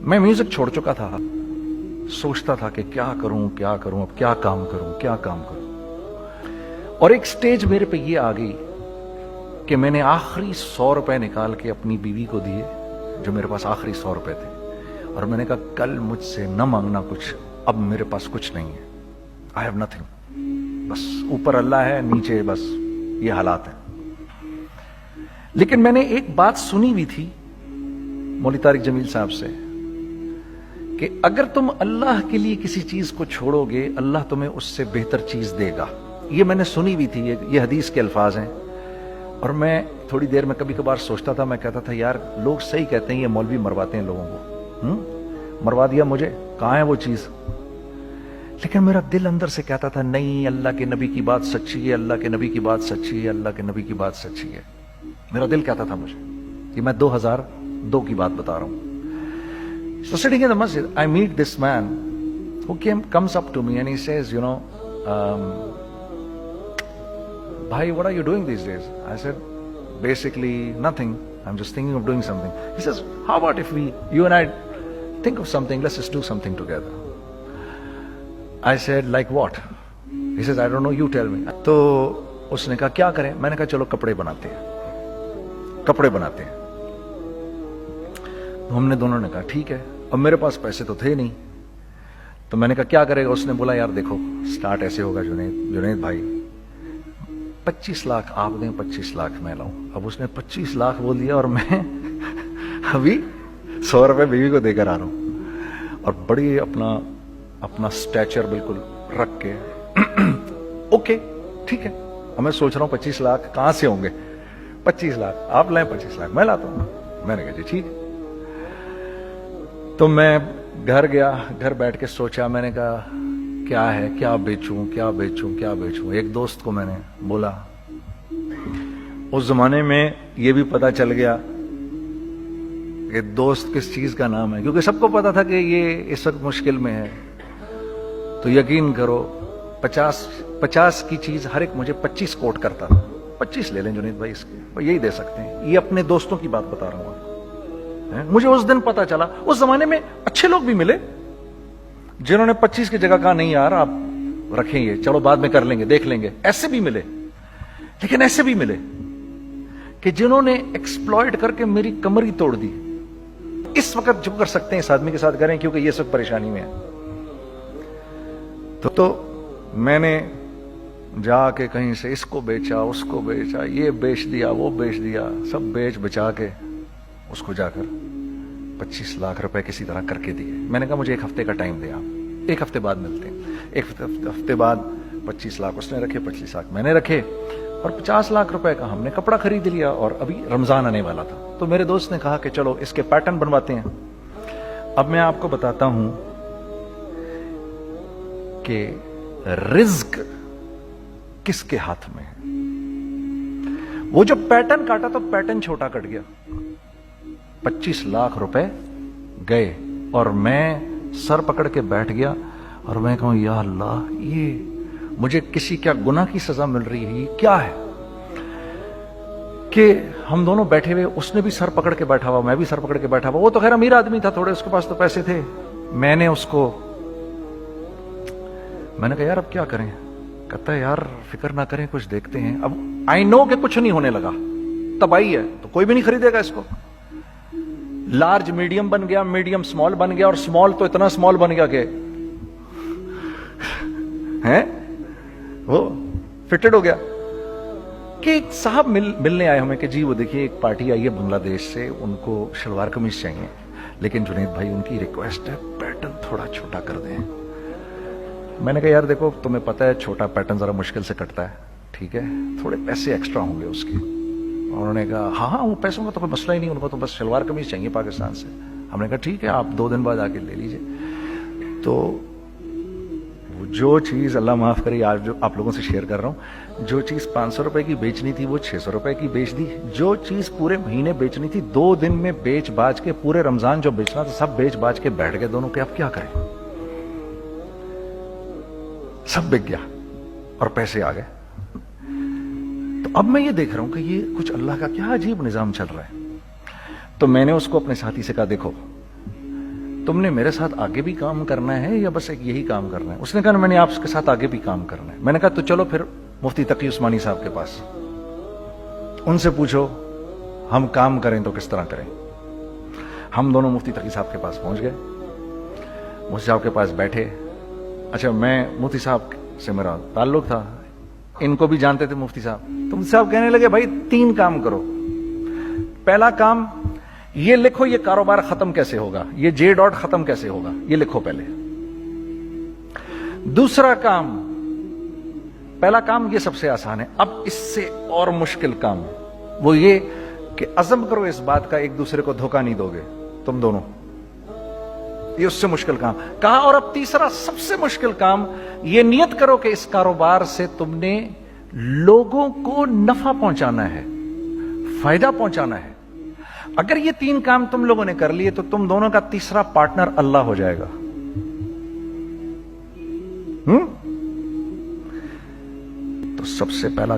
میں میوزک چھوڑ چکا تھا، سوچتا تھا کہ کیا کروں اب کیا کام کروں اور ایک سٹیج میرے پہ یہ آ گئی کہ میں نے آخری 100 روپے نکال کے اپنی بیوی کو دیے، جو میرے پاس آخری 100 روپے تھے، اور میں نے کہا کل مجھ سے نہ مانگنا کچھ، اب میرے پاس کچھ نہیں ہے، I have nothing، بس اوپر اللہ ہے، نیچے بس یہ حالات ہیں۔ لیکن میں نے ایک بات سنی ہوئی تھی مولوی طارق جمیل صاحب سے کہ اگر تم اللہ کے لیے کسی چیز کو چھوڑو گے، اللہ تمہیں اس سے بہتر چیز دے گا۔ یہ میں نے سنی ہوئی تھی، یہ حدیث کے الفاظ ہیں، اور میں تھوڑی دیر میں کبھی کبھار سوچتا تھا، میں کہتا تھا یار لوگ صحیح کہتے ہیں، یہ مولوی مرواتے ہیں لوگوں کو، مروا دیا مجھے، کہاں ہے وہ چیز؟ لیکن میرا دل اندر سے کہتا تھا نہیں، اللہ کے نبی کی بات سچی ہے، اللہ کے نبی کی بات سچی ہے، اللہ کے نبی کی بات سچی ہے۔ میرا دل کہتا تھا مجھے، یہ میں 2002 کی بات بتا رہا ہوں۔ So sitting in the masjid, I meet this man who comes up to me and he says, Bhai, what are you doing these days? I said, basically nothing. I'm just thinking of doing something. He says, how about if you and I think of something, let's just do something together. I said, like what? He says, I don't know, you tell me. تو اس نے کہا کیا کریں؟ میں نے کہا چلو کپڑے بناتے ہیں۔ ہم نے دونوں نے کہا ٹھیک ہے، اب میرے پاس پیسے تو تھے نہیں، تو میں نے کہا کیا کرے گا؟ اس نے بولا یار دیکھو سٹارٹ ایسے ہوگا جنید بھائی، 25 لاکھ آپ دیں، 25 لاکھ میں لاؤں۔ اب اس نے 25 لاکھ بول دیا اور میں ابھی 100 روپے بیوی کو دے کر آ رہا ہوں، اور بڑی اپنا سٹیچر بالکل رکھ کے اوکے ٹھیک ہے۔ اب میں سوچ رہا ہوں 25 لاکھ کہاں سے ہوں گے؟ 25 لاکھ آپ لائیں، 25 لاکھ میں لاتا ہوں۔ میں نے کہا جی ٹھیک ہے۔ تو میں گھر گیا، گھر بیٹھ کے سوچا، میں نے کہا کیا ہے، کیا بیچوں۔ ایک دوست کو میں نے بولا، اس زمانے میں یہ بھی پتا چل گیا کہ دوست کس چیز کا نام ہے، کیونکہ سب کو پتا تھا کہ یہ اس وقت مشکل میں ہے۔ تو یقین کرو 50 کی چیز ہر ایک مجھے 25 کوٹ کرتا تھا۔ 25 لے لیں جنید بھائی، اس کے یہی دے سکتے ہیں۔ یہ اپنے دوستوں کی بات بتا رہا ہوں۔ مجھے اس دن پتا چلا، اس زمانے میں اچھے لوگ بھی ملے جنہوں نے 25 کی جگہ کہا نہیں یار آپ رکھیں، یہ چلو بعد میں کر لیں گے، دیکھ لیں گے۔ ایسے بھی ملے، لیکن ایسے بھی ملے کہ جنہوں نے ایکسپلائٹ کر کے میری کمر ہی توڑ دی۔ اس وقت جو کر سکتے ہیں اس آدمی کے ساتھ کریں، کیونکہ یہ اس وقت پریشانی میں ہے۔ تو میں نے جا کے کہیں سے اس کو بیچا، اس کو بیچا، یہ بیچ دیا، وہ بیچ دیا، سب بیچ بچا کے اس کو جا کر 25 لاکھ روپے کسی طرح کر کے دیے۔ میں نے کہا مجھے 1 ہفتے کا ٹائم دے، آپ 1 ہفتے بعد ملتے ہیں۔ 1 ہفتے بعد 25 لاکھ اس نے رکھے، 25 لاکھ میں نے رکھے، اور 50 لاکھ روپے کا ہم نے کپڑا خرید لیا، اور ابھی رمضان آنے والا تھا۔ تو میرے دوست نے کہا کہ چلو اس کے پیٹرن بنواتے ہیں۔ اب میں آپ کو بتاتا ہوں کہ رزق کس کے ہاتھ میں ہے۔ وہ جو پیٹرن کاٹا تو پیٹرن چھوٹا کٹ گیا، 25 لاکھ روپے گئے، اور میں سر پکڑ کے بیٹھ گیا، اور میں کہوں یا اللہ یہ مجھے کسی کیا گناہ کی سزا مل رہی ہے، یہ کیا ہے کہ ہم دونوں بیٹھے ہوئے، اس نے بھی سر پکڑ کے بیٹھا ہوا، میں بھی سر پکڑ کے بیٹھا ہوا۔ وہ تو خیر امیر آدمی تھا تھوڑے، اس کے پاس تو پیسے تھے۔ میں نے کہا یار اب کیا کریں؟ کہتا ہے یار فکر نہ کریں، کچھ دیکھتے ہیں۔ اب آئی نو کہ کچھ نہیں ہونے لگا، تباہی ہے، تو کوئی بھی نہیں خریدے گا اس کو۔ لارج میڈیم بن گیا، میڈیم سمال بن گیا، اور سمال تو اتنا سمال بن گیا کہ وہ فٹڈ ہو گیا۔ کہ ایک صاحب ملنے آئے ہمیں کہ جی وہ دیکھیے ایک پارٹی آئی ہے بنگلہ دیش سے، ان کو شلوار قمیض چاہیے، لیکن جنید بھائی ان کی ریکویسٹ ہے پیٹرن تھوڑا چھوٹا کر دیں۔ میں نے کہا یار دیکھو تمہیں پتہ ہے چھوٹا پیٹرن ذرا مشکل سے کٹتا ہے، ٹھیک ہے تھوڑے پیسے ایکسٹرا ہوں گے اس کے۔ انہوں نے کہا ہاں وہ پیسوں کا تو کوئی مسئلہ ہی نہیں، ان کو تو بس شلوار قمیض چاہیے پاکستان سے۔ ہم نے کہا ٹھیک ہے آپ 2 دن بعد آ کے لے لیجئے۔ تو جو چیز اللہ معاف کرے آج جو آپ لوگوں سے شیئر کر رہا ہوں، جو چیز 500 روپے کی بیچنی تھی وہ 600 روپے کی بیچ دی، جو چیز پورے مہینے بیچنی تھی 2 دن میں بیچ باج کے، پورے رمضان جو بیچنا تھا سب بیچ باج کے بیٹھ گئے دونوں کہ اب کیا کریں، سب بک گیا اور پیسے آ گئے۔ تو اب میں یہ دیکھ رہا ہوں کہ یہ کچھ اللہ کا کیا عجیب نظام چل رہا ہے۔ تو میں نے اس کو اپنے ساتھی سے کہا دیکھو تم نے میرے ساتھ آگے بھی کام کرنا ہے یا بس ایک یہی کام کرنا ہے؟ اس نے کہا میں نے آپ کے ساتھ آگے بھی کام کرنا ہے. میں نے کہا تو چلو پھر مفتی تقی عثمانی صاحب کے پاس, ان سے پوچھو ہم کام کریں تو کس طرح کریں. ہم دونوں مفتی تقی صاحب کے پاس پہنچ گئے, مفتی صاحب کے پاس بیٹھے. اچھا میں مفتی صاحب سے میرا تعلق تھا, ان کو بھی جانتے تھے مفتی صاحب. تو مفتی صاحب کہنے لگے بھائی 3 کام کرو. پہلا کام یہ لکھو یہ کاروبار ختم کیسے ہوگا, یہ جے ڈاٹ ختم کیسے ہوگا, یہ لکھو پہلے. دوسرا کام, پہلا کام یہ سب سے آسان ہے, اب اس سے اور مشکل کام وہ یہ کہ عزم کرو اس بات کا ایک دوسرے کو دھوکہ نہیں دو گے تم دونوں, یہ اس سے مشکل کام کہا. اور اب تیسرا سب سے مشکل کام, یہ نیت کرو کہ اس کاروبار سے تم نے لوگوں کو نفع پہنچانا ہے, فائدہ پہنچانا ہے. اگر یہ 3 کام تم لوگوں نے کر لیے تو تم دونوں کا تیسرا پارٹنر اللہ ہو جائے گا. تو سب سے پہلا